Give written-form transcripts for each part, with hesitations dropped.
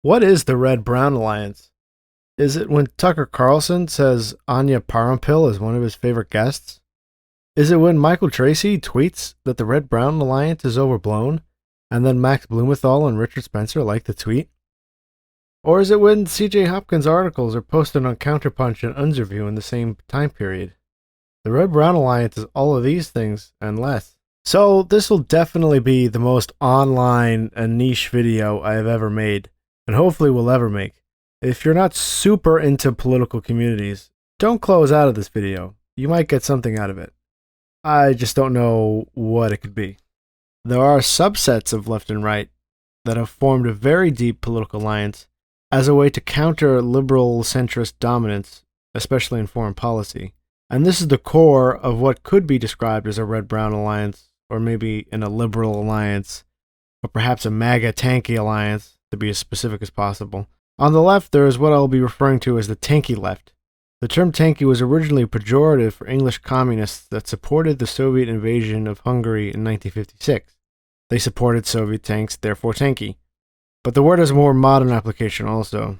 What is the Red-Brown Alliance? Is it when Tucker Carlson says Anya Parampil is one of his favorite guests? Is it when Michael Tracy tweets that the Red-Brown Alliance is overblown, and then Max Blumenthal and Richard Spencer like the tweet? Or is it when CJ Hopkins articles are posted on Counterpunch and Unzerview in the same time period? The Red-Brown Alliance is all of these things and less. So this will definitely be the most online and niche video I have ever made, and hopefully will ever make. If you're not super into political communities, don't close out of this video. You might get something out of it. I just don't know what it could be. There are subsets of left and right that have formed a very deep political alliance as a way to counter liberal centrist dominance, especially in foreign policy. And this is the core of what could be described as a red-brown alliance, or maybe in a liberal alliance, or perhaps a MAGA tanky alliance, to be as specific as possible. On the left, there is what I will be referring to as the tanky left. The term tanky was originally pejorative for English communists that supported the Soviet invasion of Hungary in 1956. They supported Soviet tanks, therefore tanky. But the word has a more modern application also.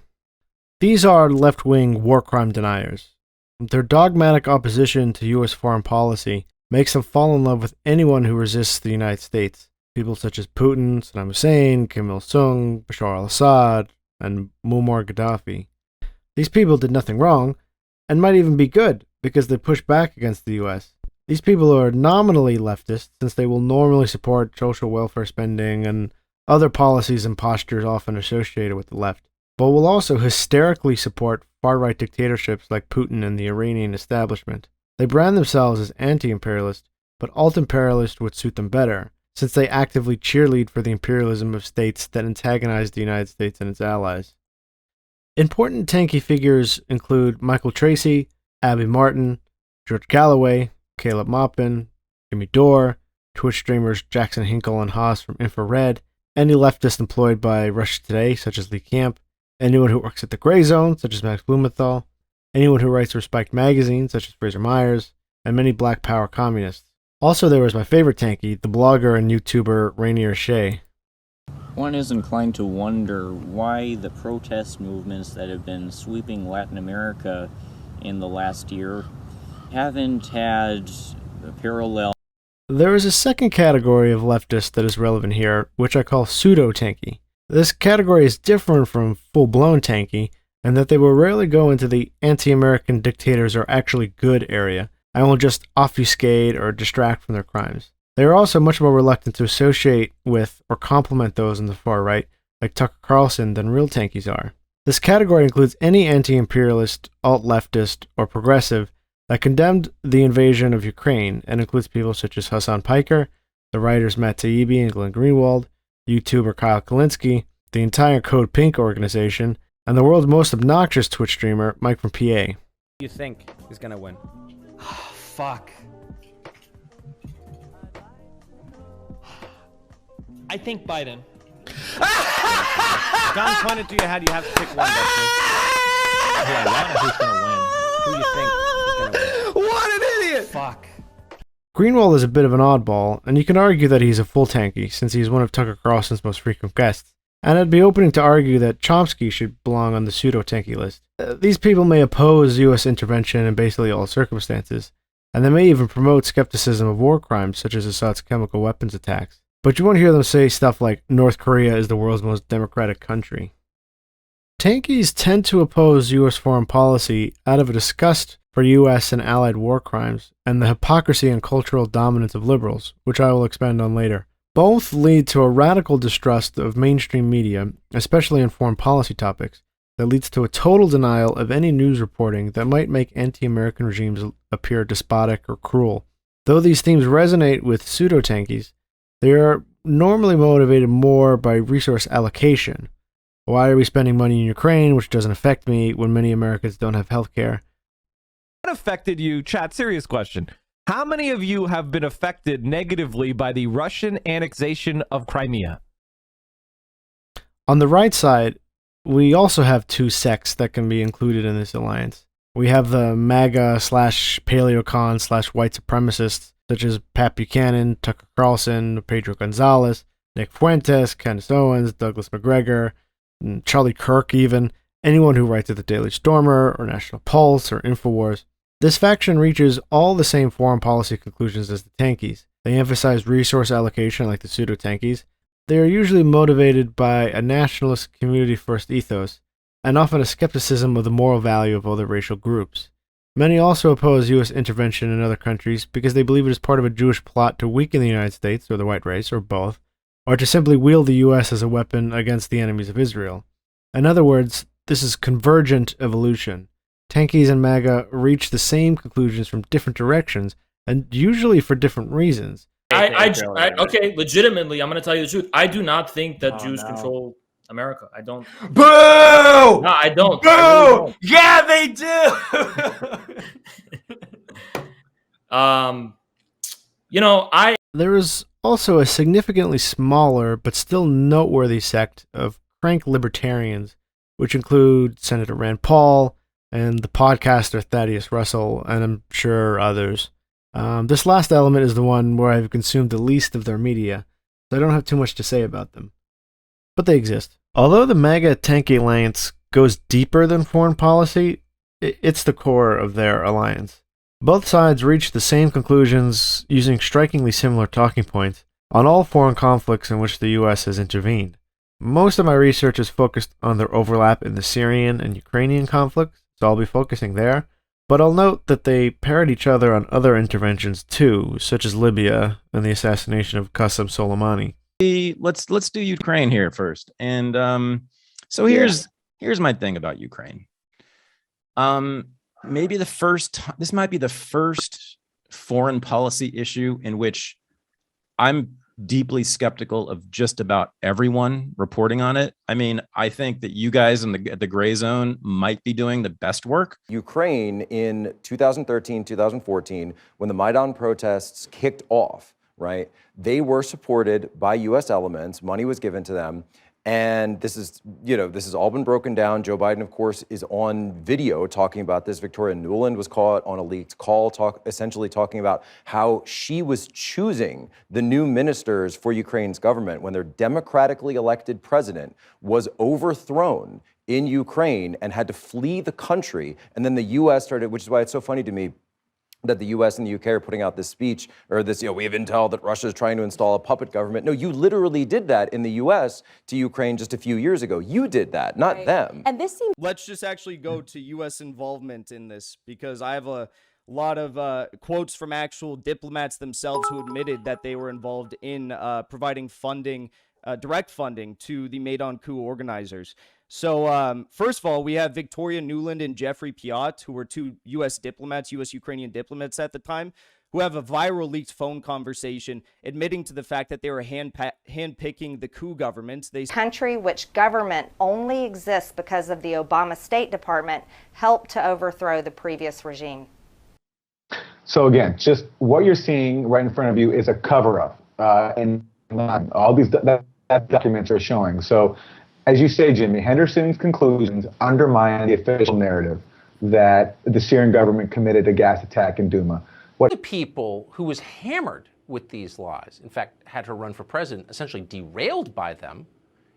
These are left-wing war crime deniers. Their dogmatic opposition to U.S. foreign policy makes them fall in love with anyone who resists the United States. People such as Putin, Saddam Hussein, Kim Il-sung, Bashar al-Assad, and Muammar Gaddafi. These people did nothing wrong, and might even be good, because they push back against the US. These people are nominally leftist, since they will normally support social welfare spending and other policies and postures often associated with the left, but will also hysterically support far-right dictatorships like Putin and the Iranian establishment. They brand themselves as anti-imperialist, but alt-imperialist would suit them better, since they actively cheerlead for the imperialism of states that antagonize the United States and its allies. Important tanky figures include Michael Tracy, Abby Martin, George Galloway, Caleb Maupin, Jimmy Dore, Twitch streamers Jackson Hinkle and Haas from Infrared, any leftist employed by Russia Today, such as Lee Camp, anyone who works at the Gray Zone, such as Max Blumenthal, anyone who writes for Spiked Magazine, such as Fraser Myers, and many Black Power communists. Also, there was my favorite tanky, the blogger and YouTuber Rainier Shea. One is inclined to wonder why the protest movements that have been sweeping Latin America in the last year haven't had a parallel. There is a second category of leftists that is relevant here, which I call pseudo-tanky. This category is different from full-blown tanky, in that they will rarely go into the anti-American dictators are actually good area, and will just obfuscate or distract from their crimes. They are also much more reluctant to associate with or compliment those on the far right, like Tucker Carlson, than real tankies are. This category includes any anti-imperialist, alt-leftist, or progressive that condemned the invasion of Ukraine, and includes people such as Hassan Piker, the writers Matt Taibbi and Glenn Greenwald, YouTuber Kyle Kalinske, the entire Code Pink organization, and the world's most obnoxious Twitch streamer, Mike from PA. Who do you think is gonna win? Fuck. I think Biden. Gun pointed to your head, you have to pick one, Dustin. Yeah, I know who's gonna win. Who do you think is gonna win? What an idiot! Fuck. Greenwald is a bit of an oddball, and you can argue that he's a full tanky, since he's one of Tucker Carlson's most frequent guests. And it'd be opening to argue that Chomsky should belong on the pseudo-tanky list. These people may oppose U.S. intervention in basically all circumstances, and they may even promote skepticism of war crimes such as Assad's chemical weapons attacks. But you won't hear them say stuff like North Korea is the world's most democratic country. Tankies tend to oppose U.S. foreign policy out of a disgust for U.S. and allied war crimes and the hypocrisy and cultural dominance of liberals, which I will expand on later. Both lead to a radical distrust of mainstream media, especially in foreign policy topics, that leads to a total denial of any news reporting that might make anti-American regimes appear despotic or cruel. Though these themes resonate with pseudo-tankies, they are normally motivated more by resource allocation. Why are we spending money in Ukraine, which doesn't affect me, when many Americans don't have health care? What affected you? Chat, serious question. How many of you have been affected negatively by the Russian annexation of Crimea? On the right side, we also have two sects that can be included in this alliance. We have the MAGA slash paleocon slash white supremacists, such as Pat Buchanan, Tucker Carlson, Pedro Gonzalez, Nick Fuentes, Candace Owens, Douglas McGregor, and Charlie Kirk even, anyone who writes at the Daily Stormer or National Pulse or InfoWars. This faction reaches all the same foreign policy conclusions as the tankies. They emphasize resource allocation like the pseudo-tankies. They are usually motivated by a nationalist community-first ethos, and often a skepticism of the moral value of other racial groups. Many also oppose U.S. intervention in other countries because they believe it is part of a Jewish plot to weaken the United States or the white race, or both, or to simply wield the U.S. as a weapon against the enemies of Israel. In other words, this is convergent evolution. Tankies and MAGA reach the same conclusions from different directions, and usually for different reasons. Okay, legitimately, I'm going to tell you the truth. I do not think that Jews control America. I don't. Boo! No, I don't. Boo! I really don't. Yeah, they do. There is also a significantly smaller but still noteworthy sect of crank libertarians, which include Senator Rand Paul and the podcaster Thaddeus Russell, and I'm sure others. This last element is the one where I've consumed the least of their media, so I don't have too much to say about them. But they exist. Although the MAGA tanky alliance goes deeper than foreign policy, it's the core of their alliance. Both sides reach the same conclusions using strikingly similar talking points on all foreign conflicts in which the U.S. has intervened. Most of my research is focused on their overlap in the Syrian and Ukrainian conflicts, so I'll be focusing there. But I'll note that they parrot each other on other interventions too, such as Libya and the assassination of Qasem Soleimani. Let's do Ukraine here first. And so here's my thing about Ukraine. This might be the first foreign policy issue in which I'm deeply skeptical of just about everyone reporting on it. I mean, I think that you guys in the gray zone might be doing the best work. Ukraine in 2013, 2014, when the Maidan protests kicked off, right? They were supported by U.S. elements. Money was given to them. And this has all been broken down. Joe Biden, of course, is on video talking about this. Victoria Nuland was caught on a leaked call, essentially talking about how she was choosing the new ministers for Ukraine's government when their democratically elected president was overthrown in Ukraine and had to flee the country. And then the U.S. started, which is why it's so funny to me that the U.S. and the U.K. are putting out this speech, or this, we have intel that Russia is trying to install a puppet government. No, you literally did that in the U.S. to Ukraine just a few years ago. You did that, not them. And this seems. Let's just actually go to U.S. involvement in this, because I have a lot of quotes from actual diplomats themselves who admitted that they were involved in providing funding, direct funding to the Maidan coup organizers. So first of all, we have Victoria Nuland and Jeffrey Piot, who were two U.S. diplomats, U.S.-Ukrainian diplomats at the time, who have a viral leaked phone conversation admitting to the fact that they were handpicking the coup government. Country which government only exists because of the Obama State Department helped to overthrow the previous regime. So again, just what you're seeing right in front of you is a cover-up, and all these documents are showing. So, as you say, Jimmy, Henderson's conclusions undermine the official narrative that the Syrian government committed a gas attack in Douma. One of the people who was hammered with these lies, in fact, had her run for president, essentially derailed by them,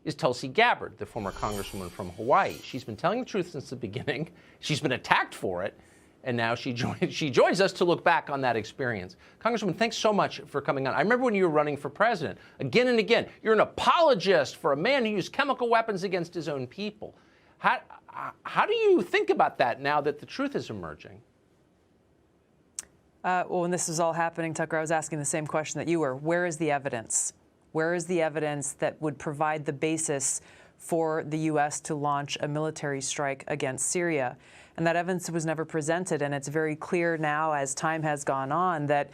is Tulsi Gabbard, the former congresswoman from Hawaii. She's been telling the truth since the beginning. She's been attacked for it. And now she joins us to look back on that experience. Congresswoman, thanks so much for coming on. I remember when you were running for president, again and again, you're an apologist for a man who used chemical weapons against his own people. How do you think about that now that the truth is emerging? Well, when this was all happening, Tucker, I was asking the same question that you were. Where is the evidence? Where is the evidence that would provide the basis for the U.S. to launch a military strike against Syria? And that evidence was never presented, and it's very clear now as time has gone on that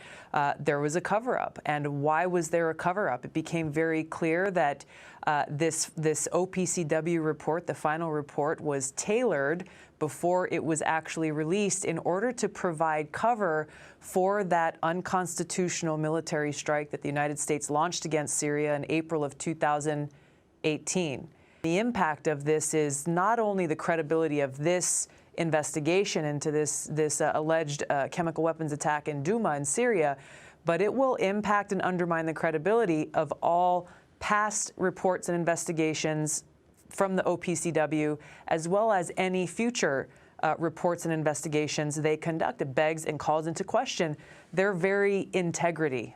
there was a cover-up. And why was there a cover-up? It became very clear that this OPCW report, the final report, was tailored before it was actually released in order to provide cover for that unconstitutional military strike that the United States launched against Syria in April of 2018. The impact of this is not only the credibility of this investigation into this alleged chemical weapons attack in Douma in Syria, but it will impact and undermine the credibility of all past reports and investigations from the OPCW, as well as any future reports and investigations they conduct. It begs and calls into question their very integrity.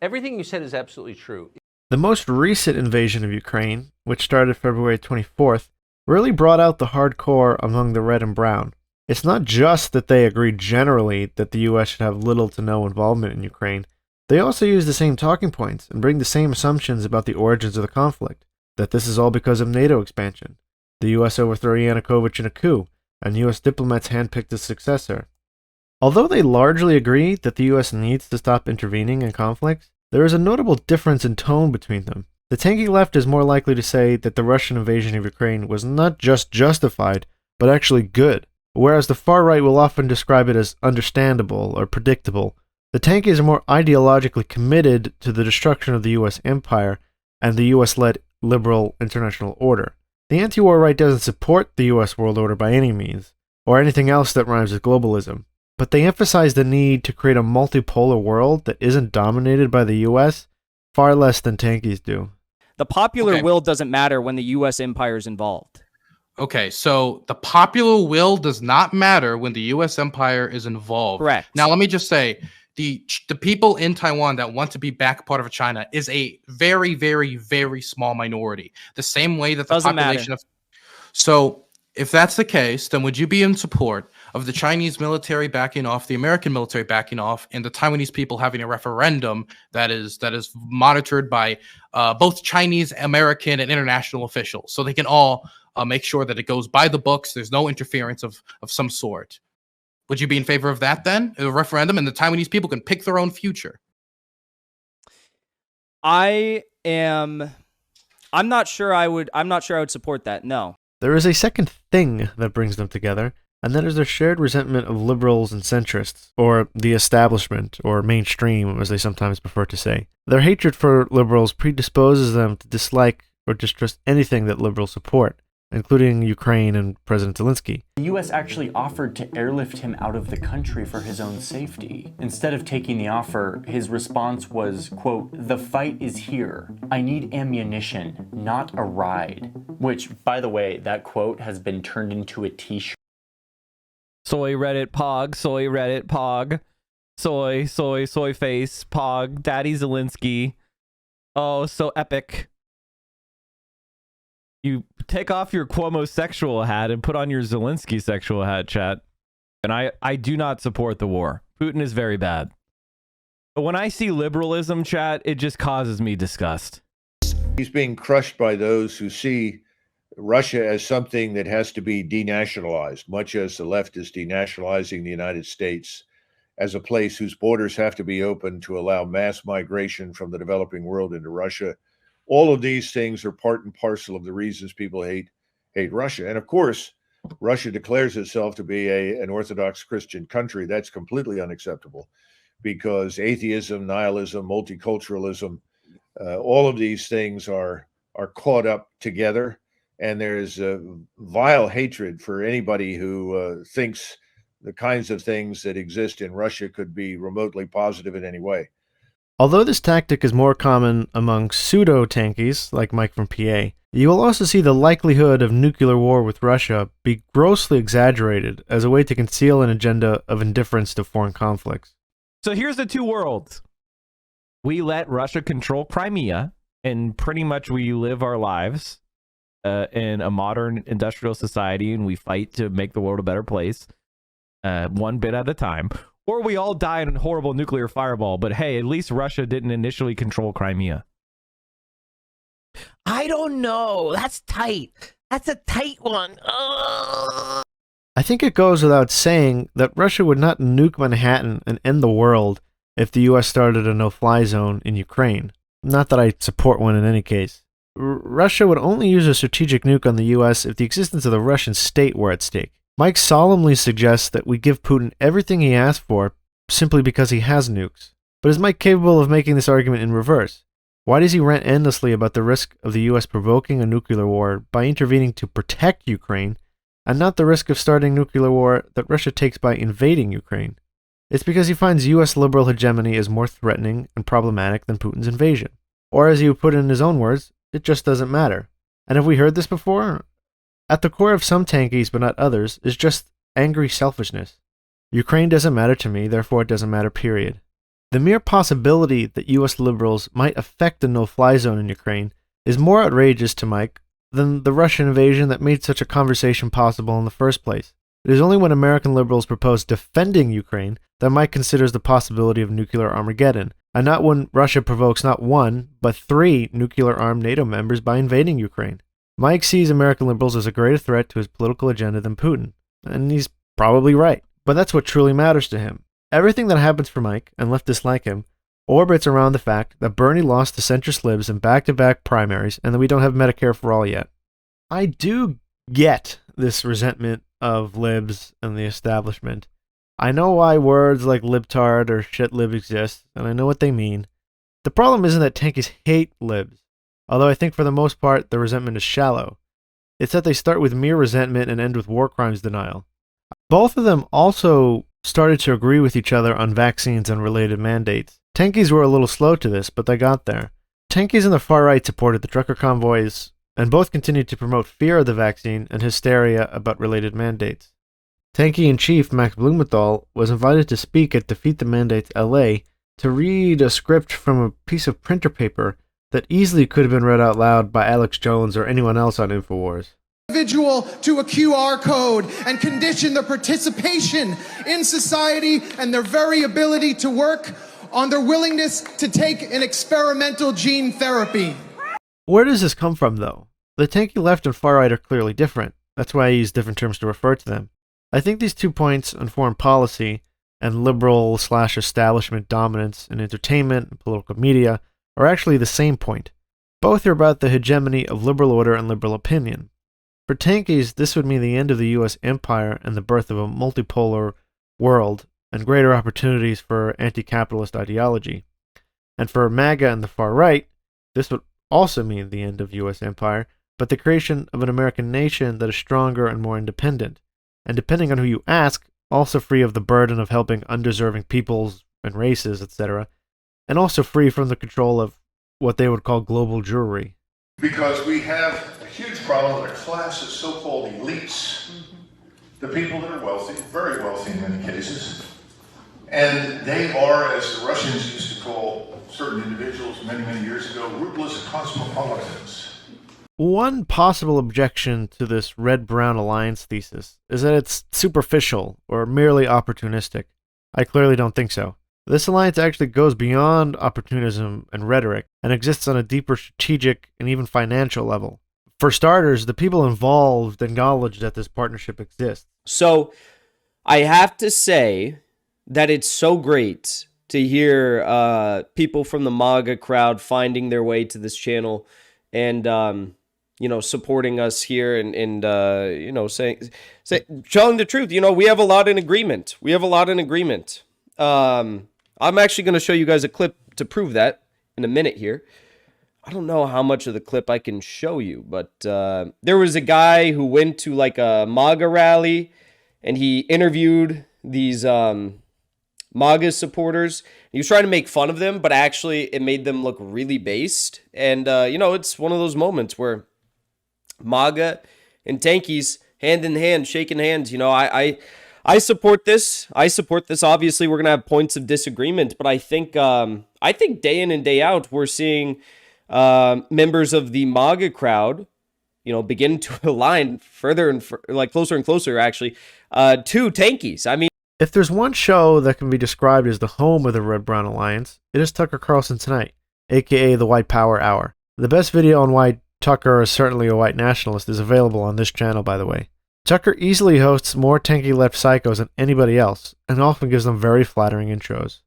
Everything you said is absolutely true. The most recent invasion of Ukraine, which started February 24th, really brought out the hardcore among the red and brown. It's not just that they agree generally that the US should have little to no involvement in Ukraine. They also use the same talking points and bring the same assumptions about the origins of the conflict, that this is all because of NATO expansion. The US overthrew Yanukovych in a coup, and US diplomats handpicked his successor. Although they largely agree that the US needs to stop intervening in conflicts, there is a notable difference in tone between them. The tanky left is more likely to say that the Russian invasion of Ukraine was not just justified, but actually good, whereas the far right will often describe it as understandable or predictable. The tankies are more ideologically committed to the destruction of the US empire and the US-led liberal international order. The anti-war right doesn't support the US world order by any means, or anything else that rhymes with globalism, but they emphasize the need to create a multipolar world that isn't dominated by the US far less than tankies do. The popular will doesn't matter when the U.S. empire is involved. Okay, so the popular will does not matter when the U.S. empire is involved. Correct. Now, let me just say, the people in Taiwan that want to be back part of China is a very, very, very small minority. The same way that the Doesn't population matter. So, if that's the case, then would you be in support of the Chinese military backing off, the American military backing off, and the Taiwanese people having a referendum that is monitored by both Chinese, American, and international officials, so they can all make sure that it goes by the books, there's no interference of some sort? Would you be in favor of that then? A referendum, and the Taiwanese people can pick their own future? I'm not sure I would support that. No. There is a second thing that brings them together, and that is their shared resentment of liberals and centrists, or the establishment, or mainstream, as they sometimes prefer to say. Their hatred for liberals predisposes them to dislike or distrust anything that liberals support, including Ukraine and President Zelensky. The U.S. actually offered to airlift him out of the country for his own safety. Instead of taking the offer, his response was, quote, "The fight is here. I need ammunition, not a ride." Which, by the way, that quote has been turned into a t-shirt. Soy Reddit pog, soy Reddit pog, soy face pog, Daddy Zelensky. Oh, so epic. You take off your Cuomo sexual hat and put on your Zelensky sexual hat, chat. And I do not support the war. Putin is very bad. But when I see liberalism, chat, it just causes me disgust. He's being crushed by those who see Russia as something that has to be denationalized, much as the left is denationalizing the United States as a place whose borders have to be open to allow mass migration from the developing world into Russia. All of these things are part and parcel of the reasons people hate Russia. And of course, Russia declares itself to be an Orthodox Christian country. That's completely unacceptable because atheism, nihilism, multiculturalism, all of these things are caught up together. And there's a vile hatred for anybody who thinks the kinds of things that exist in Russia could be remotely positive in any way. Although this tactic is more common among pseudo-tankies, like Mike from PA, you will also see the likelihood of nuclear war with Russia be grossly exaggerated as a way to conceal an agenda of indifference to foreign conflicts. So here's the two worlds. We let Russia control Crimea, and pretty much we live our lives in a modern industrial society, and we fight to make the world a better place, one bit at a time. Or we all die in a horrible nuclear fireball, but hey, at least Russia didn't initially control Crimea. I don't know. That's tight. That's a tight one. Ugh. I think it goes without saying that Russia would not nuke Manhattan and end the world if the US started a no-fly zone in Ukraine. Not that I support one in any case. Russia would only use a strategic nuke on the US if the existence of the Russian state were at stake. Mike solemnly suggests that we give Putin everything he asked for simply because he has nukes. But is Mike capable of making this argument in reverse? Why does he rant endlessly about the risk of the US provoking a nuclear war by intervening to protect Ukraine, and not the risk of starting nuclear war that Russia takes by invading Ukraine? It's because he finds US liberal hegemony as more threatening and problematic than Putin's invasion. Or as he would put it in his own words, it just doesn't matter. And have we heard this before? At the core of some tankies, but not others, is just angry selfishness. Ukraine doesn't matter to me, therefore it doesn't matter, period. The mere possibility that US liberals might affect the no-fly zone in Ukraine is more outrageous to Mike than the Russian invasion that made such a conversation possible in the first place. It is only when American liberals propose defending Ukraine that Mike considers the possibility of nuclear Armageddon, and not when Russia provokes not one, but 3 nuclear-armed NATO members by invading Ukraine. Mike sees American liberals as a greater threat to his political agenda than Putin, and he's probably right. But that's what truly matters to him. Everything that happens for Mike, and leftists like him, orbits around the fact that Bernie lost to centrist libs in back-to-back primaries, and that we don't have Medicare for all yet. I do get this resentment of libs and the establishment. I know why words like libtard or shitlib exist, and I know what they mean. The problem isn't that tankies hate libs, although I think for the most part the resentment is shallow. It's that they start with mere resentment and end with war crimes denial. Both of them also started to agree with each other on vaccines and related mandates. Tankies were a little slow to this, but they got there. Tankies and the far right supported the trucker convoys, and both continued to promote fear of the vaccine and hysteria about related mandates. Tanky-in-Chief Max Blumenthal was invited to speak at Defeat the Mandates LA to read a script from a piece of printer paper that easily could have been read out loud by Alex Jones or anyone else on InfoWars. Individual to a QR code and condition their participation in society and their very ability to work on their willingness to take an experimental gene therapy. Where does this come from, though? The tanky left and far right are clearly different. That's why I use different terms to refer to them. I think these 2 points on foreign policy and liberal/establishment dominance in entertainment and political media are actually the same point. Both are about the hegemony of liberal order and liberal opinion. For tankies, this would mean the end of the US empire and the birth of a multipolar world and greater opportunities for anti-capitalist ideology. And for MAGA and the far right, this would also mean the end of US empire, but the creation of an American nation that is stronger and more independent, and depending on who you ask, also free of the burden of helping undeserving peoples and races, etc., and also free from the control of what they would call global Jewry. Because we have a huge problem with a class of so-called elites, the people that are wealthy, very wealthy in many cases, and they are, as the Russians used to call certain individuals many, many years ago, rootless cosmopolitans. One possible objection to this red-brown alliance thesis is that it's superficial or merely opportunistic. I clearly don't think so. This alliance actually goes beyond opportunism and rhetoric and exists on a deeper strategic and even financial level. For starters, the people involved acknowledge that this partnership exists. So I have to say that it's so great to hear people from the MAGA crowd finding their way to this channel and supporting us here and telling the truth. We have a lot in agreement. I'm actually going to show you guys a clip to prove that in a minute here. I don't know how much of the clip I can show you, but there was a guy who went to like a MAGA rally and he interviewed these MAGA supporters. He was trying to make fun of them, but actually it made them look really based. And, it's one of those moments where MAGA and tankies hand in hand, shaking hands. I support this. Obviously, we're gonna have points of disagreement, but I think day in and day out, we're seeing members of the MAGA crowd, begin to align further and closer and closer, actually, to tankies. I mean, if there's one show that can be described as the home of the Red-Brown Alliance, it is Tucker Carlson Tonight, aka the White Power Hour. The best video on why Tucker is certainly a white nationalist is available on this channel, by the way. Tucker easily hosts more tanky left psychos than anybody else, and often gives them very flattering intros.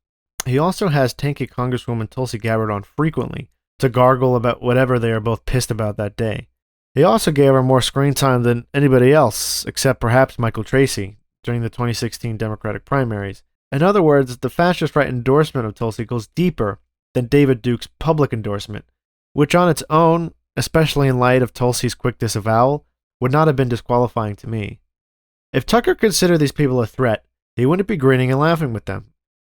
He also has tanky Congresswoman Tulsi Gabbard on frequently to gargle about whatever they are both pissed about that day. He also gave her more screen time than anybody else, except perhaps Michael Tracy, during the 2016 Democratic primaries. In other words, the fascist right endorsement of Tulsi goes deeper than David Duke's public endorsement, which on its own, especially in light of Tulsi's quick disavowal, would not have been disqualifying to me. If Tucker considered these people a threat, he wouldn't be grinning and laughing with them.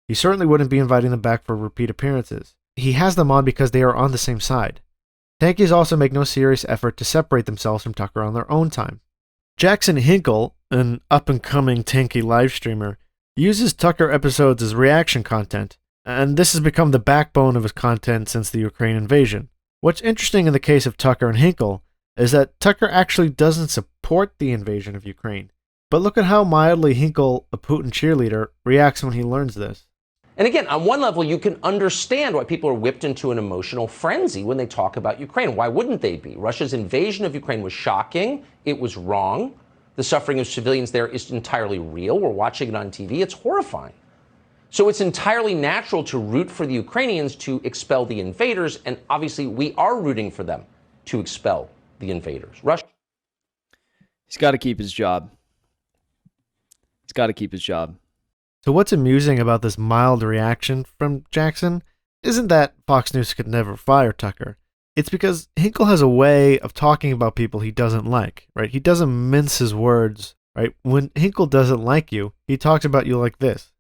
He certainly wouldn't be inviting them back for repeat appearances. He has them on because they are on the same side. Tankies also make no serious effort to separate themselves from Tucker on their own time. Jackson Hinkle, an up-and-coming tanky live streamer, uses Tucker episodes as reaction content, and this has become the backbone of his content since the Ukraine invasion. What's interesting in the case of Tucker and Hinkle is that Tucker actually doesn't support the invasion of Ukraine. But look at how mildly Hinkle, a Putin cheerleader, reacts when he learns this. And again, on one level, you can understand why people are whipped into an emotional frenzy when they talk about Ukraine. Why wouldn't they be? Russia's invasion of Ukraine was shocking. It was wrong. The suffering of civilians there is entirely real. We're watching it on TV. It's horrifying. So it's entirely natural to root for the Ukrainians to expel the invaders. And obviously, we are rooting for them to expel the invaders. Russia. He's got to keep his job. He's got to keep his job. So what's amusing about this mild reaction from Jackson isn't that Fox News could never fire Tucker. It's because Hinkle has a way of talking about people he doesn't like, right? He doesn't mince his words, right? When Hinkle doesn't like you, he talks about you like this.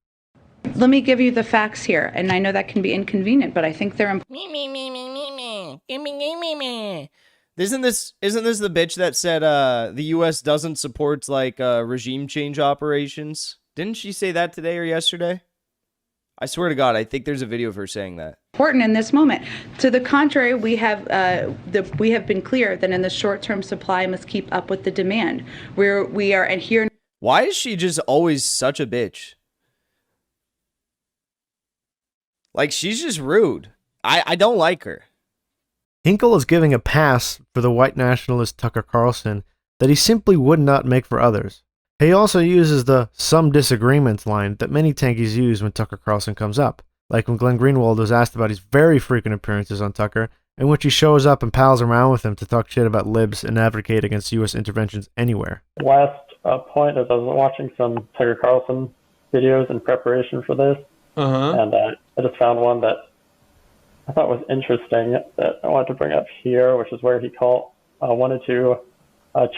Let me give you the facts here, and I know that can be inconvenient, but I think they're important. Isn't this the bitch that said the U.S. doesn't support like regime change operations? Didn't she say that today or yesterday? I swear to God, I think there's a video of her saying that. Important in this moment. To the contrary, we have been clear that in the short term, supply must keep up with the demand. We are adhering. Why is she just always such a bitch? Like, she's just rude. I don't like her. Hinkle is giving a pass for the white nationalist Tucker Carlson that he simply would not make for others. He also uses the "some disagreements" line that many tankies use when Tucker Carlson comes up, like when Glenn Greenwald was asked about his very frequent appearances on Tucker, in which he shows up and pals around with him to talk shit about libs and advocate against U.S. interventions anywhere. Last point is I was watching some Tucker Carlson videos in preparation for this, and I just found one that I thought was interesting that I wanted to bring up here, which is where he wanted to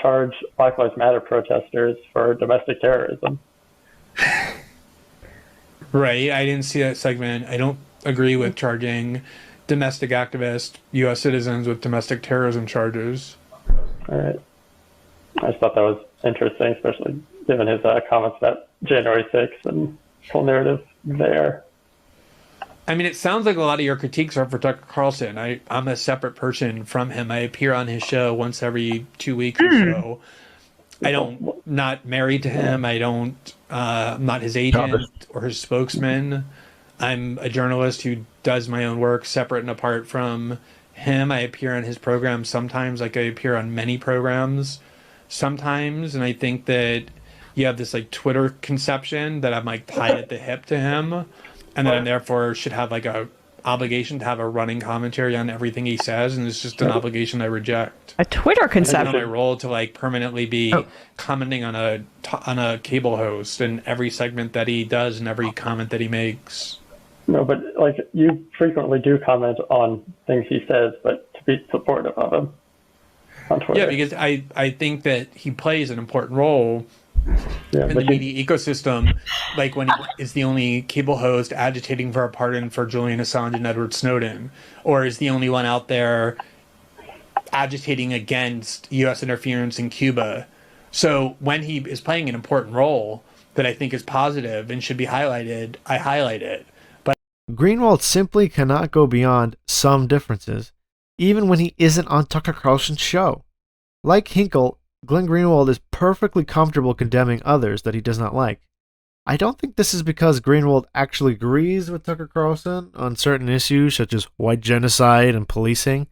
charge Black Lives Matter protesters for domestic terrorism. Right. I didn't see that segment. I don't agree with charging domestic activists, U.S. citizens, with domestic terrorism charges. All right. I just thought that was interesting, especially given his comments about January 6th and the whole narrative there. I mean, it sounds like a lot of your critiques are for Tucker Carlson. I'm a separate person from him. I appear on his show once every 2 weeks or so. Not married to him. I'm not his agent or his spokesman. I'm a journalist who does my own work separate and apart from him. I appear on his program sometimes, like I appear on many programs sometimes. And I think that you have this like Twitter conception that I'm like tied at the hip to him. And then therefore should have like a obligation to have a running commentary on everything he says, and it's just an obligation I reject. A Twitter conception. It's not my role to like permanently be commenting on a cable host and every segment that he does and every comment that he makes. No, but like you frequently do comment on things he says, but to be supportive of him on Twitter. Yeah, because I think that he plays an important role in the media ecosystem, like when he is the only cable host agitating for a pardon for Julian Assange and Edward Snowden, or is the only one out there agitating against U.S. interference in Cuba. So when he is playing an important role that I think is positive and should be highlighted, I highlight it. But Greenwald simply cannot go beyond some differences, even when he isn't on Tucker Carlson's show. Like Hinkle, Glenn Greenwald is perfectly comfortable condemning others that he does not like. I don't think this is because Greenwald actually agrees with Tucker Carlson on certain issues such as white genocide and policing.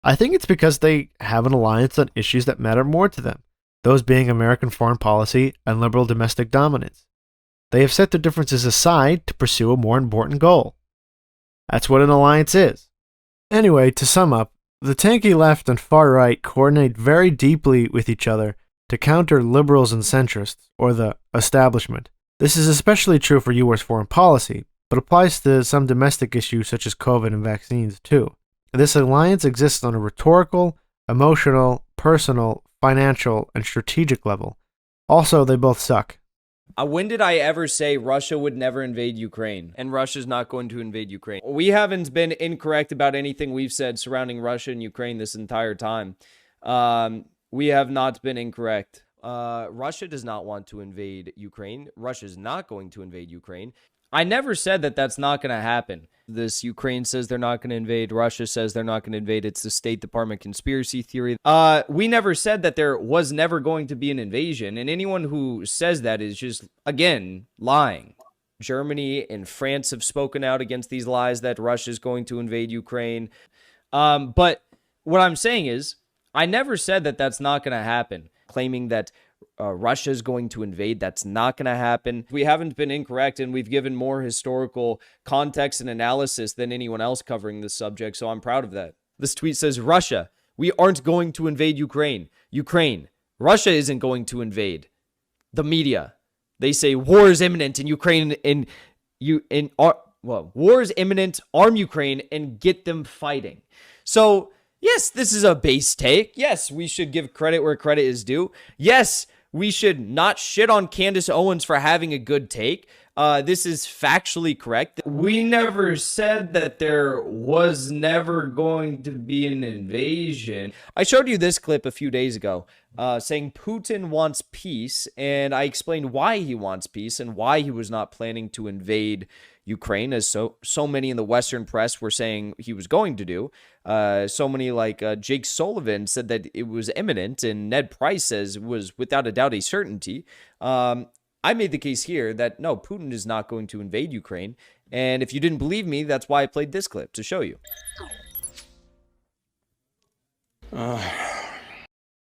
I think it's because they have an alliance on issues that matter more to them, those being American foreign policy and liberal domestic dominance. They have set their differences aside to pursue a more important goal. That's what an alliance is. Anyway, to sum up, the tanky left and far right coordinate very deeply with each other to counter liberals and centrists, or the establishment. This is especially true for U.S. foreign policy, but applies to some domestic issues such as COVID and vaccines too. This alliance exists on a rhetorical, emotional, personal, financial, and strategic level. Also, they both suck. When did I ever say Russia would never invade Ukraine? And Russia's not going to invade Ukraine. We haven't been incorrect about anything we've said surrounding Russia and Ukraine this entire time. We have not been incorrect. Russia does not want to invade Ukraine. Russia's not going to invade Ukraine. I never said that that's not going to happen. This Ukraine says they're not going to invade. Russia says they're not going to invade. It's the State Department conspiracy theory. We never said that there was never going to be an invasion. And anyone who says that is just, again, lying. Germany and France have spoken out against these lies that Russia is going to invade Ukraine. But what I'm saying is, I never said that that's not going to happen. Claiming that Russia is going to invade, that's not going to happen. We haven't been incorrect, and we've given more historical context and analysis than anyone else covering this subject, so I'm proud of that. This tweet says, Russia, we aren't going to invade Ukraine. Ukraine, Russia isn't going to invade. The media, they say war is imminent in Ukraine, war is imminent, arm Ukraine, and get them fighting. So, yes, this is a base take. Yes, we should give credit where credit is due. Yes, we should not shit on Candace Owens for having a good take. This is factually correct. We never said that there was never going to be an invasion. I showed you this clip a few days ago saying Putin wants peace, and I explained why he wants peace and why he was not planning to invade Ukraine, as so many in the Western press were saying he was going to do. So many like Jake Sullivan said that it was imminent, and Ned Price says it was without a doubt a certainty. I made the case here that no, Putin is not going to invade Ukraine. And if you didn't believe me, that's why I played this clip to show you.